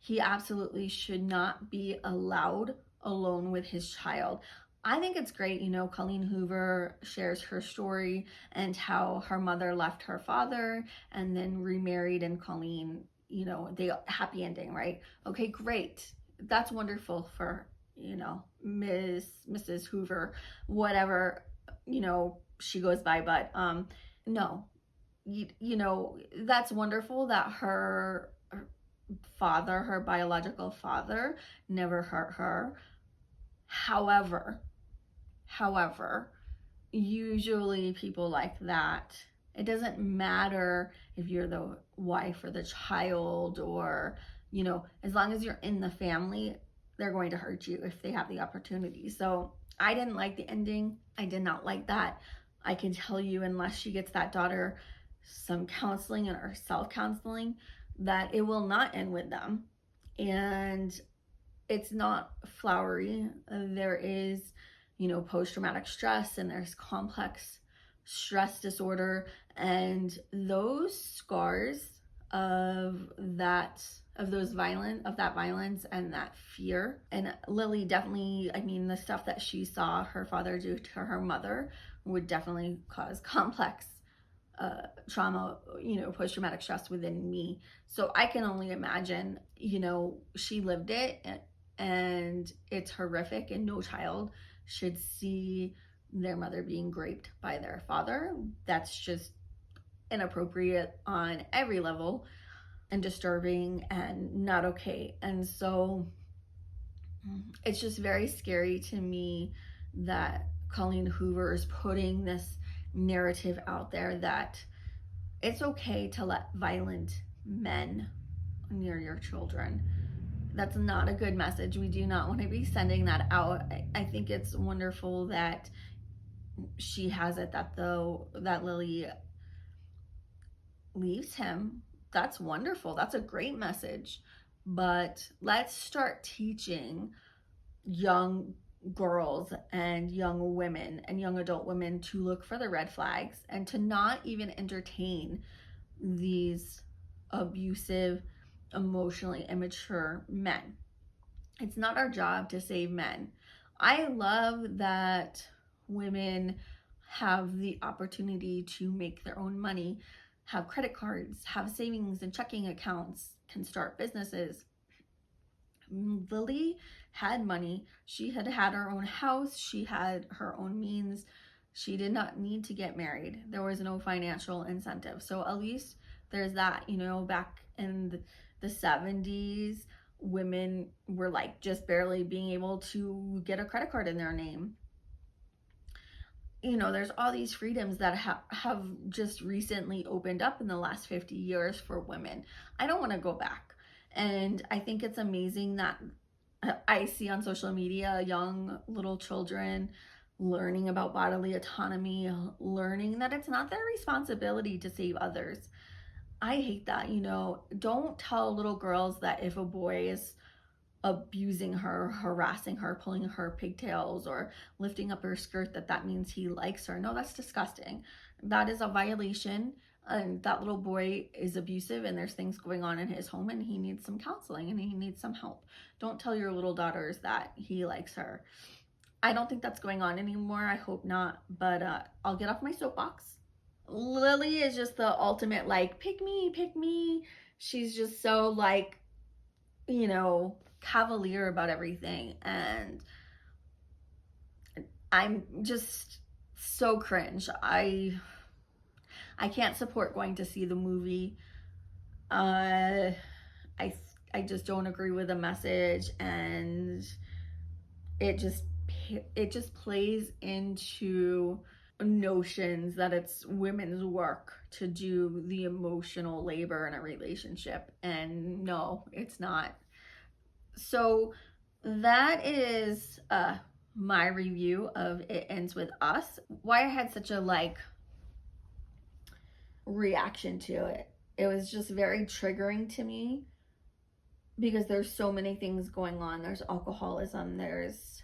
he absolutely should not be allowed alone with his child. I think it's great, Colleen Hoover shares her story and how her mother left her father and then remarried, and Colleen, they happy ending, right? Okay, great. That's wonderful for, Mrs. Hoover, whatever, she goes by, but no, that's wonderful that her father, her biological father, never hurt her. However, usually people like that, it doesn't matter if you're the wife or the child, or, as long as you're in the family, they're going to hurt you if they have the opportunity. So I didn't like the ending. I did not like that. I can tell you, unless she gets that daughter some counseling or self-counseling, that it will not end with them. And it's not flowery. There is, post-traumatic stress, and there's complex stress disorder, and those scars of that violence and that fear. And Lily definitely, the stuff that she saw her father do to her mother would definitely cause complex trauma, post-traumatic stress within me. So I can only imagine, she lived it, and it's horrific, and no child should see their mother being raped by their father. That's just inappropriate on every level, and disturbing, and not okay. And so it's just very scary to me that Colleen Hoover is putting this narrative out there that it's okay to let violent men near your children. That's not a good message. We do not want to be sending that out. I think it's wonderful that she has it, that Lily leaves him. That's wonderful. That's a great message. But let's start teaching young girls and young women and young adult women to look for the red flags, and to not even entertain these abusive, emotionally immature men. It's not our job to save men. I love that women have the opportunity to make their own money, have credit cards, have savings and checking accounts, can start businesses. Lily had money. She had her own house. She had her own means. She did not need to get married. There was no financial incentive. So at least there's that, back in the 70s, women were like just barely being able to get a credit card in their name. There's all these freedoms that have just recently opened up in the last 50 years for women. I don't want to go back. And I think it's amazing that I see on social media young little children learning about bodily autonomy, learning that it's not their responsibility to save others. I hate that. Don't tell little girls that if a boy is abusing her, harassing her, pulling her pigtails, or lifting up her skirt, that means he likes her. No, that's disgusting. That is a violation, and that little boy is abusive, and there's things going on in his home, and he needs some counseling, and he needs some help. Don't tell your little daughters that he likes her. I don't think that's going on anymore. I hope not, but I'll get off my soapbox. Lily is just the ultimate, like, pick me. She's just so, like, cavalier about everything, and I'm just so cringe. I can't support going to see the movie. I just don't agree with the message, and it just plays into notions that it's women's work to do the emotional labor in a relationship, and no, it's not. So that is my review of It Ends With Us. Why I had such a reaction to it. It was just very triggering to me because there's so many things going on. There's alcoholism, there's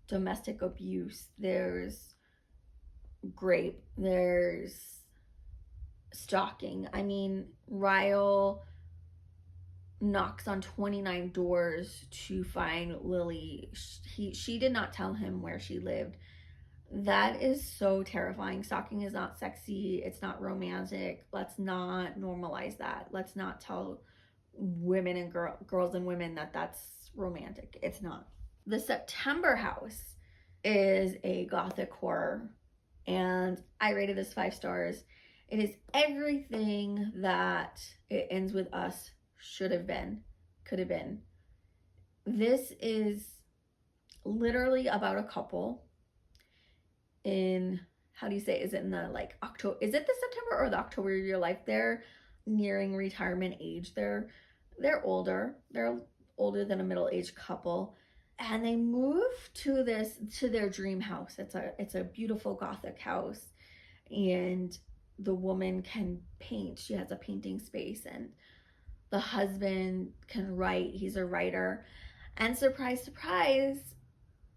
domestic abuse, there's rape, there's stalking. Ryle knocks on 29 doors to find Lily. She did not tell him where she lived. That is so terrifying. Stalking is not sexy. It's not romantic. Let's not normalize that. Let's not tell women and girls and women that that's romantic. It's not. The September house is a gothic horror, and I rated this 5 stars. It is everything that It Ends With Us should have been, could have been. This is literally about a couple in, how do you say, is it in the like October, is it the September or the October of your life? They're nearing retirement age. They're older than a middle-aged couple, and they move to their dream house. It's a beautiful gothic house, and the woman can paint. She has a painting space, and the husband can write. He's a writer, and surprise, surprise,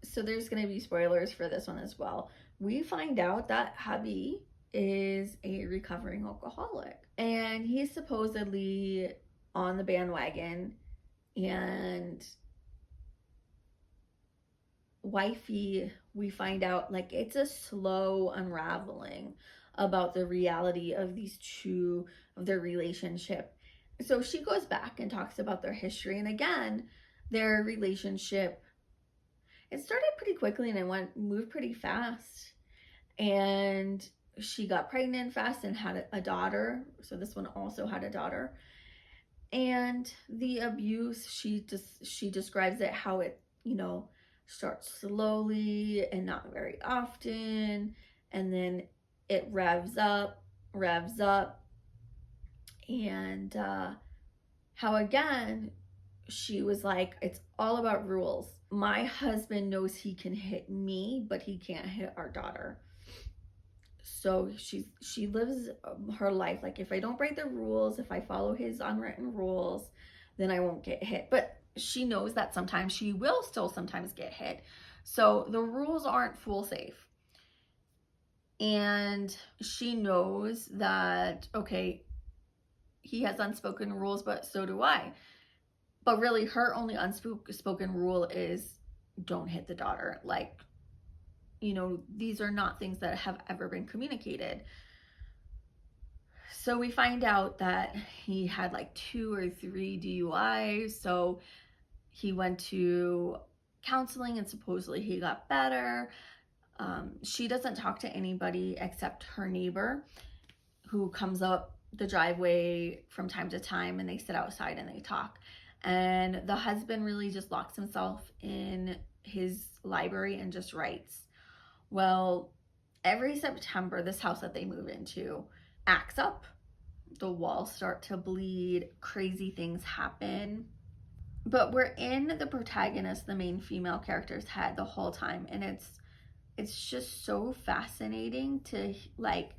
so there's going to be spoilers for this one as well. We find out that hubby is a recovering alcoholic, and he's supposedly on the bandwagon, and wifey, we find out, like, it's a slow unraveling about the reality of these two, of their relationship. So she goes back and talks about their history, and again, their relationship, it started pretty quickly and it moved pretty fast, and she got pregnant fast and had a daughter. So this one also had a daughter. And the abuse, she describes it how it, starts slowly and not very often, and then it revs up, and how again she was like, it's all about rules. My husband knows he can hit me, but he can't hit our daughter. So she lives her life like, if I don't break the rules, if I follow his unwritten rules, then I won't get hit. But she knows that sometimes she will still sometimes get hit. So the rules aren't fool safe. And she knows that, okay, he has unspoken rules, but so do I. But really, her only unspoken rule is don't hit the daughter. Like, these are not things that have ever been communicated. So we find out that he had like 2 or 3 DUIs. So he went to counseling and supposedly he got better. She doesn't talk to anybody except her neighbor, who comes up the driveway from time to time, and they sit outside and they talk. And the husband really just locks himself in his library and just writes. Well, every September, this house that they move into acts up. The walls start to bleed. Crazy things happen. But we're in the protagonist, the main female character's head the whole time. And it's just so fascinating to, like,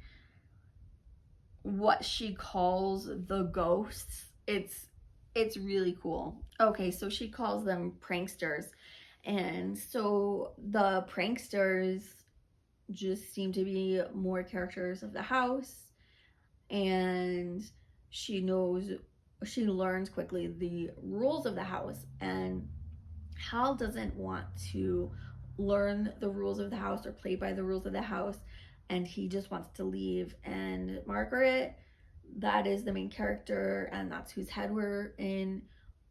what she calls the ghosts. It's really cool. Okay, so she calls them pranksters. And so the pranksters just seem to be more characters of the house, and she learns quickly the rules of the house, and Hal doesn't want to learn the rules of the house or play by the rules of the house, and he just wants to leave. And Margaret, that is the main character, and that's whose head we're in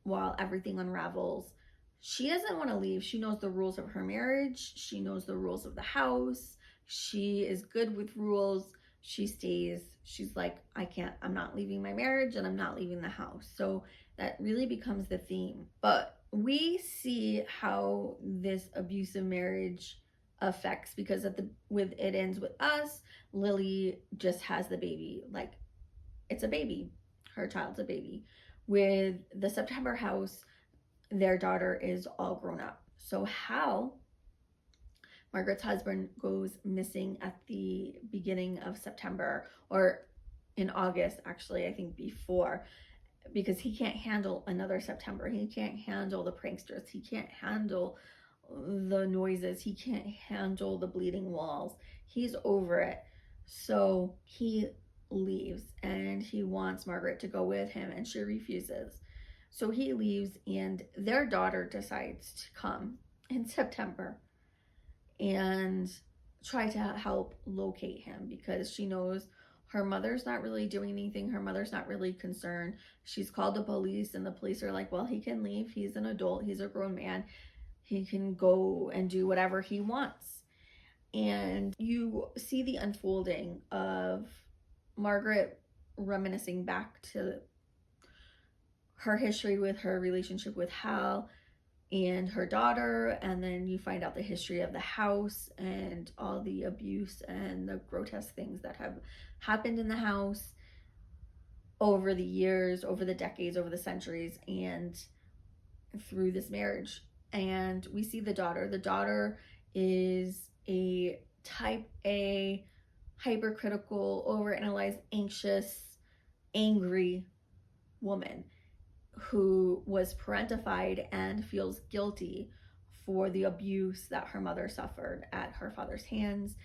while everything unravels. She doesn't want to leave. She knows the rules of her marriage. She knows the rules of the house. She is good with rules. She stays. She's like, I'm not leaving my marriage, and I'm not leaving the house. So that really becomes the theme. But we see how this abusive marriage affects, because with It Ends With Us, Lily just has the baby. Like, it's a baby. Her child's a baby. With the September house, their daughter is all grown up. So Hal, Margaret's husband, goes missing at the beginning of September, or in August, actually, I think before, because he can't handle another September. He can't handle the pranksters. He can't handle the noises. He can't handle the bleeding walls. He's over it. So he leaves, and he wants Margaret to go with him, and she refuses. So he leaves, and their daughter decides to come in September and try to help locate him, because she knows her mother's not really doing anything. Her mother's not really concerned. She's called the police, and the police are like, well, he can leave. He's an adult. He's a grown man. He can go and do whatever he wants. And you see the unfolding of Margaret reminiscing back to her history with her relationship with Hal and her daughter, and then you find out the history of the house and all the abuse and the grotesque things that have happened in the house over the years, over the decades, over the centuries, and through this marriage. And we see the daughter. The daughter is a type A, hypercritical, overanalyzed, anxious, angry woman who was parentified and feels guilty for the abuse that her mother suffered at her father's hands.